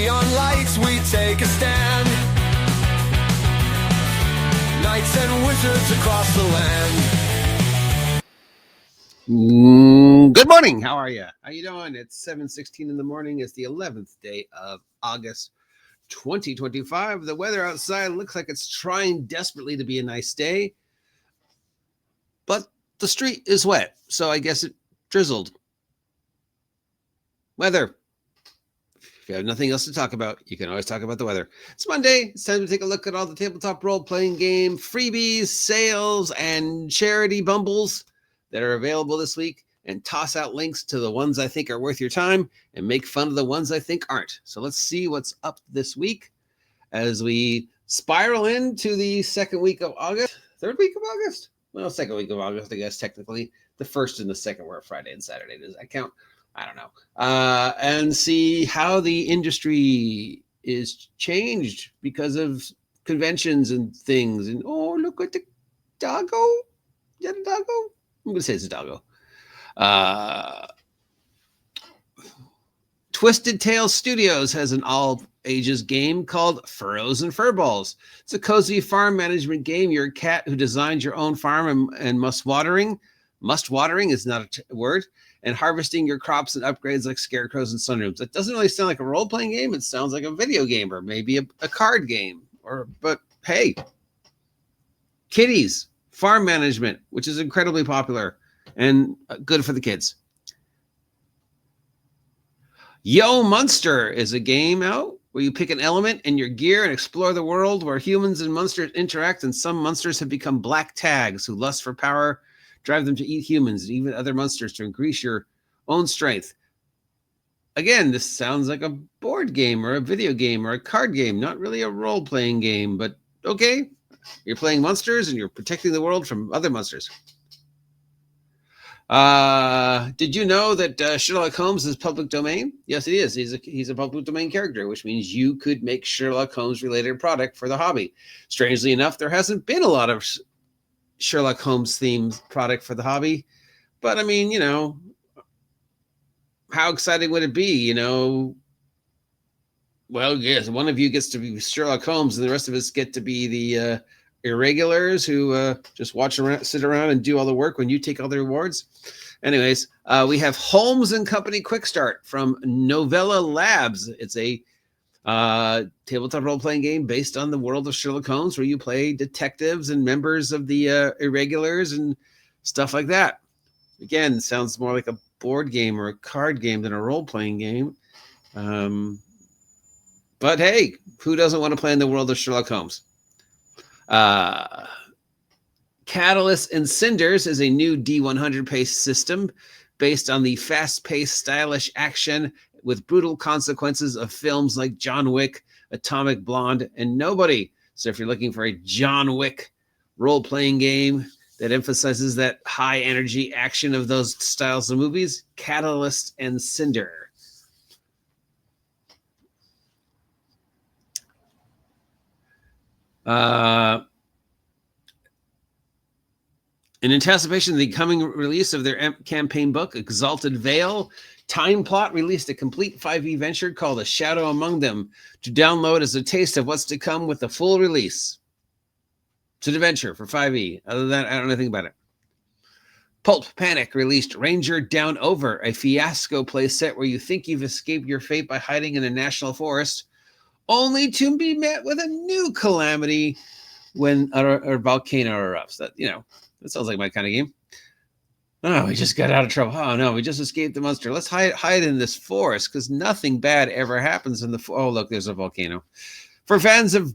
Neon lights, we take a stand. Knights and wizards across the land. Good morning. How are you? How you doing? It's 7:16 in the morning. It's the 11th day of August 2025. The weather outside looks like it's trying desperately to be a nice day, but the street is wet, so I guess it drizzled. Weather. If you have nothing else to talk about, you can always talk about the weather. It's Monday. It's time to take a look at all the tabletop role-playing game freebies, sales, and charity bumbles that are available this week, and toss out links to the ones I think are worth your time and make fun of the ones I think aren't. So let's see what's up this week as we spiral into the second week of August. Third week of August? Well, second week of August, I guess, technically. The first and the second were Friday and Saturday. Does that count? I don't know. And see how the industry is changed because of conventions and things. And oh, look at the doggo. Is that a doggo? I'm going to say it's a doggo. Twisted Tail Studios has an all-ages game called Furrows and Furballs. It's a cozy farm management game. You're a cat who designs your own farm and must watering is not a word, and harvesting your crops and upgrades like scarecrows and sunrooms. That doesn't really sound like a role-playing game. It sounds like a video game or maybe a card game. But hey, kitties, farm management, which is incredibly popular and good for the kids. Yo Monster is a game out where you pick an element in your gear and explore the world where humans and monsters interact, and some monsters have become black tags who lust for power, drive them to eat humans and even other monsters to increase your own strength. Again, this sounds like a board game or a video game or a card game, not really a role-playing game, but okay. You're playing monsters and you're protecting the world from other monsters. Did you know that Sherlock Holmes is public domain? Yes, it is. He's a public domain character, which means you could make Sherlock Holmes related product for the hobby. Strangely enough, there hasn't been a lot of Sherlock Holmes themed product for the hobby, but I mean, you know, how exciting would it be? You know, well, yes, one of you gets to be Sherlock Holmes and the rest of us get to be the irregulars who just sit around and do all the work when you take all the rewards. Anyways, we have Holmes and Company Quick Start from Novella Labs. It's a tabletop role-playing game based on the world of Sherlock Holmes, where you play detectives and members of the irregulars and stuff like that. Again, sounds more like a board game or a card game than a role-playing game. But hey, who doesn't want to play in the world of Sherlock Holmes? Catalyst and Cinders is a new D100 pace system based on the fast-paced, stylish action with brutal consequences of films like John Wick, Atomic Blonde, and Nobody. So if you're looking for a John Wick role-playing game that emphasizes that high-energy action of those styles of movies, Catalyst and Cinder. In anticipation of the coming release of their campaign book, Exalted Veil, Time Plot released a complete 5e venture called A Shadow Among Them to download as a taste of what's to come with the full release. It's an adventure for 5e. Other than that, I don't know anything about it. Pulp Panic released Ranger Down Over, a fiasco playset where you think you've escaped your fate by hiding in a national forest, only to be met with a new calamity when a volcano erupts. That sounds like my kind of game. Oh, we just got out of trouble. Oh, no, we just escaped the monster. Let's hide in this forest because nothing bad ever happens in the oh, look, there's a volcano. For fans of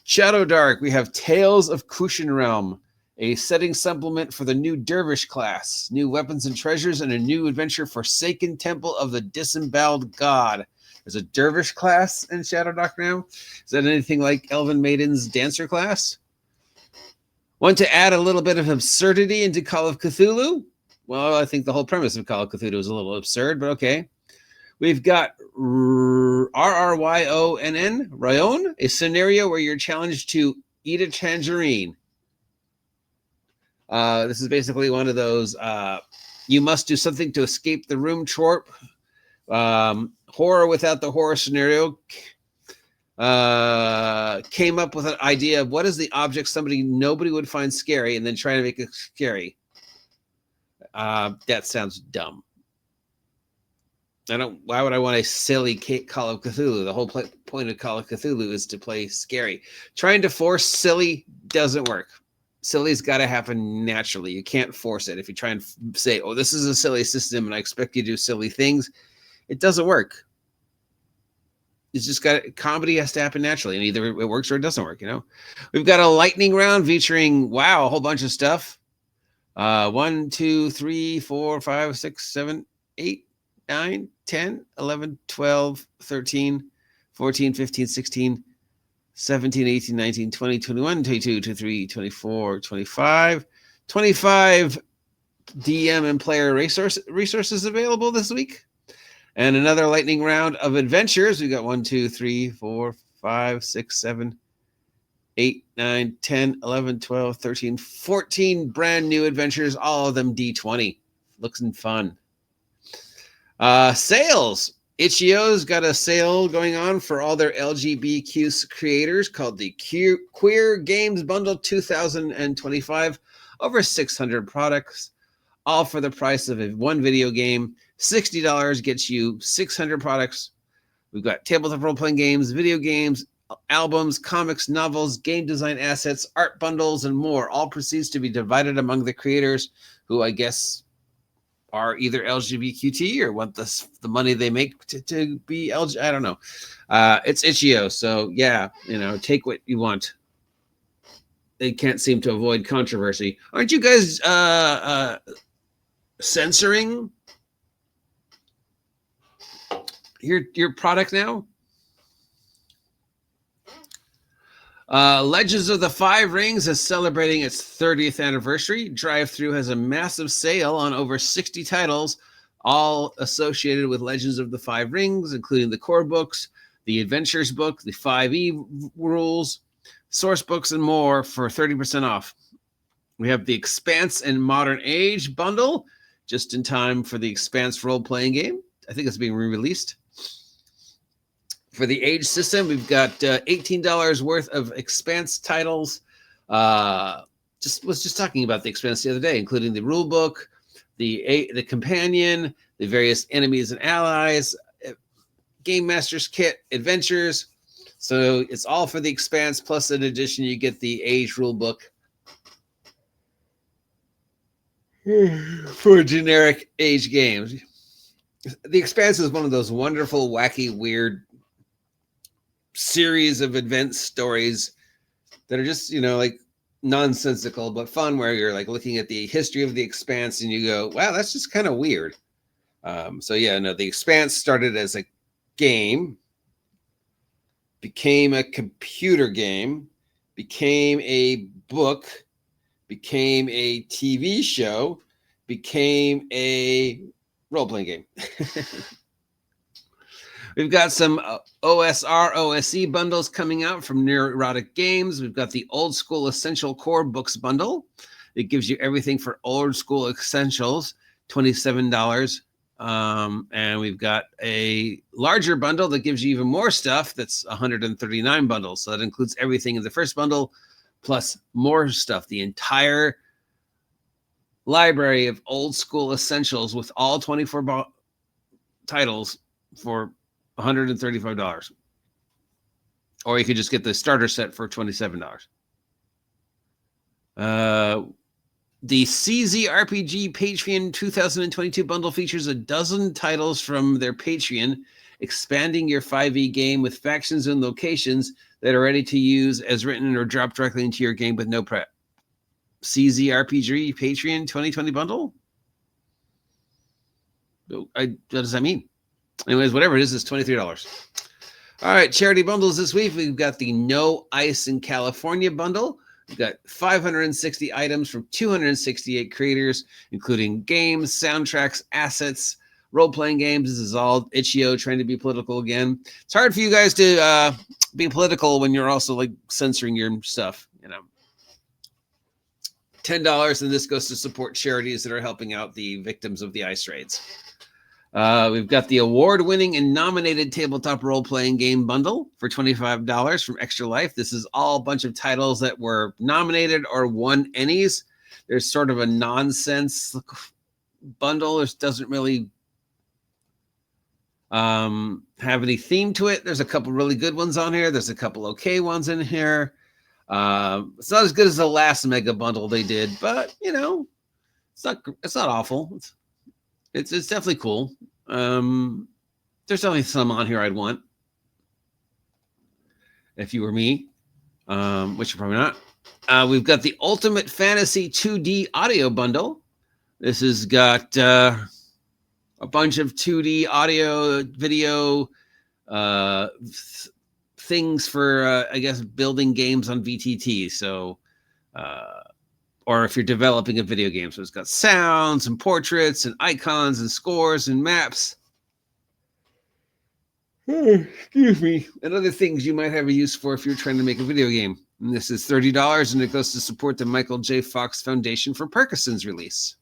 Shadowdark, we have Tales of Kushan Realm, a setting supplement for the new Dervish class, new weapons and treasures, and a new adventure Forsaken Temple of the Disemboweled God. There's a Dervish class in Shadowdark now. Is that anything like Elven Maiden's Dancer class? Want to add a little bit of absurdity into Call of Cthulhu? Well, I think the whole premise of Call of Cthulhu is a little absurd, but okay. We've got RRYONN, Ryon, a scenario where you're challenged to eat a tangerine. This is basically one of those you must do something to escape the room trope. Horror without the horror scenario. came up with an idea of what is the object nobody would find scary, and then try to make it scary. That sounds dumb. Why would I want a silly Call of Cthulhu? The whole point of Call of Cthulhu is to play scary. Trying to force silly doesn't work. Silly's got to happen naturally. You can't force it. If you try and say, oh, this is a silly system and I expect you to do silly things, it doesn't work. It's just comedy has to happen naturally, and either it works or it doesn't work, We've got a lightning round featuring, a whole bunch of stuff. 1, 2, 3, 4, 5, 6, 7, 8, 9, 10, 11, 12, 13, 14, 15, 16, 17, 18, 19, 20, 21, 22, 23, 24, 25 DM and player resources available this week. And another lightning round of adventures. We got 1, 2, 3, 4, 5, 6, 7, 8, 9, 10, 11, 12, 13, 14 brand new adventures, all of them D20. Looking fun. Sales. Itch.io's got a sale going on for all their LGBTQ creators called the Queer Games Bundle 2025. Over 600 products, all for the price of one video game. $60 gets you 600 products. We've got tabletop role-playing games, video games, albums, comics, novels, game design assets, art bundles, and more. All proceeds to be divided among the creators who, I guess, are either LGBTQT or want the money they make to be LGBT. I don't know. It's Itch.io, so yeah, take what you want. They can't seem to avoid controversy. Aren't you guys censoring your product now? Legends of the Five Rings is celebrating its 30th anniversary. DriveThru has a massive sale on over 60 titles, all associated with Legends of the Five Rings, including the core books, the Adventures book, the 5e rules, source books, and more for 30% off. We have the Expanse and Modern Age bundle, just in time for the Expanse role-playing game. I think it's being re-released. For the Age system, we've got $18 worth of Expanse titles. Was just talking about the Expanse the other day, including the rule book, the companion, the various enemies and allies, Game Master's Kit, adventures. So it's all for the Expanse, plus in addition, you get the Age rule book for generic Age games. The Expanse is one of those wonderful, wacky, weird series of event stories that are just, like nonsensical but fun, where you're like looking at the history of the Expanse and you go, wow, that's just kind of weird. The Expanse started as a game, became a computer game, became a book, became a TV show, became a role-playing game. We've got some OSR, OSE bundles coming out from Neurotic Games. We've got the Old School Essential Core Books bundle. It gives you everything for old school essentials, $27. And we've got a larger bundle that gives you even more stuff. That's 139 bundles. So that includes everything in the first bundle, plus more stuff. The entire library of old school essentials with all 24 titles for $135. Or you could just get the starter set for $27. The ttrpg Patreon 2022 bundle features a dozen titles from their Patreon, expanding your 5e game with factions and locations that are ready to use as written or drop directly into your game with no prep. CZRPG Patreon 2020 bundle? What does that mean? Anyways, whatever it is, it's $23. All right, charity bundles this week. We've got the No Ice in California bundle. We've got 560 items from 268 creators, including games, soundtracks, assets, role-playing games. This is all Itch.io trying to be political again. It's hard for you guys to be political when you're also like censoring your stuff, $10, and this goes to support charities that are helping out the victims of the ice raids. We've got the award-winning and nominated tabletop role-playing game bundle for $25 from Extra Life. This is all a bunch of titles that were nominated or won Ennies. There's sort of a nonsense bundle. It doesn't really have any theme to it. There's a couple really good ones on here. There's a couple okay ones in here. It's not as good as the last mega bundle they did, but it's not awful. It's definitely cool. There's definitely some on here I'd want if you were me, which you're probably not. We've got the Ultimate Fantasy 2D audio bundle. This has got a bunch of 2D audio, video things for, I guess, building games on VTT. So, or if you're developing a video game. So it's got sounds and portraits and icons and scores and maps. Excuse me. And other things you might have a use for if you're trying to make a video game. And this is $30, and it goes to support the Michael J. Fox Foundation for Parkinson's release.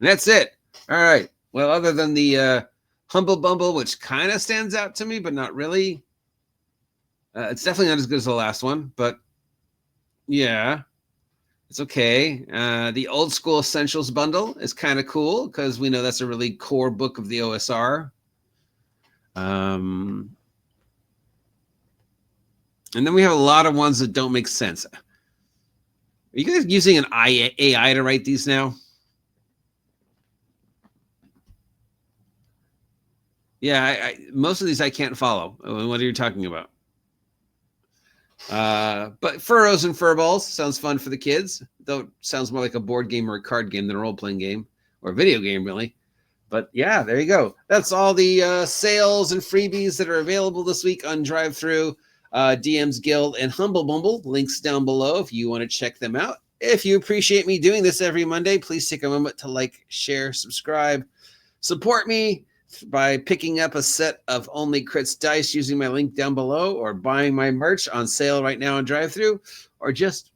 And that's it. All right. Well, other than the Humble Bumble, which kind of stands out to me, but not really. It's definitely not as good as the last one, but yeah. It's okay. The Old School Essentials bundle is kind of cool because we know that's a really core book of the OSR. And then we have a lot of ones that don't make sense. Are you guys using an AI to write these now? Yeah, most of these I can't follow. What are you talking about? But Furrows and Furballs sounds fun for the kids, though it sounds more like a board game or a card game than a role-playing game or a video game, really. But yeah, there you go. That's all the sales and freebies that are available this week on DriveThru, DM's Guild, and Humble Bumble. Links down below if you want to check them out. If you appreciate me doing this every Monday, please take a moment to like, share, subscribe, support me by picking up a set of Only Crits dice using my link down below, or buying my merch on sale right now on DriveThru, or just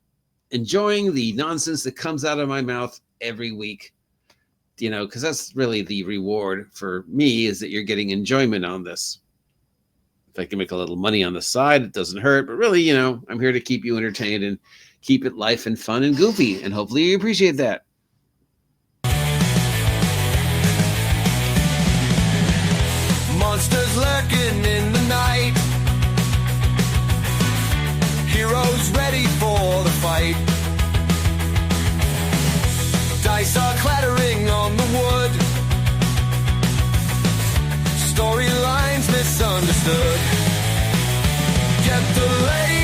enjoying the nonsense that comes out of my mouth every week. Because that's really the reward for me, is that you're getting enjoyment on this. If I can make a little money on the side, it doesn't hurt. But really, I'm here to keep you entertained and keep it life and fun and goofy. And hopefully you appreciate that. Monsters lurking in the night, heroes ready for the fight. Dice are clattering on the wood, storylines misunderstood. Get the lay